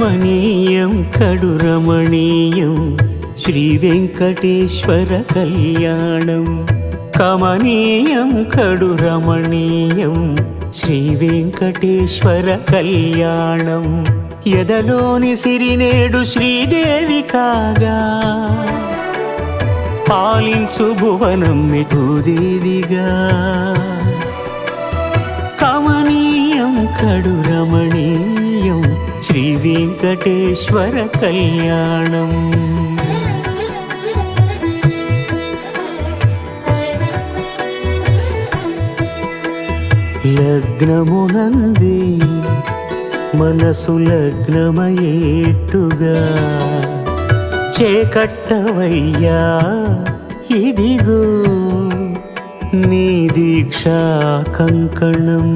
కమనీయం కడు రమణీయం శ్రీ వెంకటేశ్వర కళ్యాణం. కమనీయం కడు రమణీయం శ్రీ వెంకటేశ్వర కళ్యాణం. ఎదలోని సిరినేడు శ్రీదేవి కాగా పాలించు భువనం భూదేవిగా. కమనీయం కడు రమణీయం శ్రీ వెంకటేశ్వర కళ్యాణం. లగ్నమునంది మనసు లగ్నమయేట్టుగా చేకట్టవయ్యా ఇదిగో నీ దీక్షా కంకణం.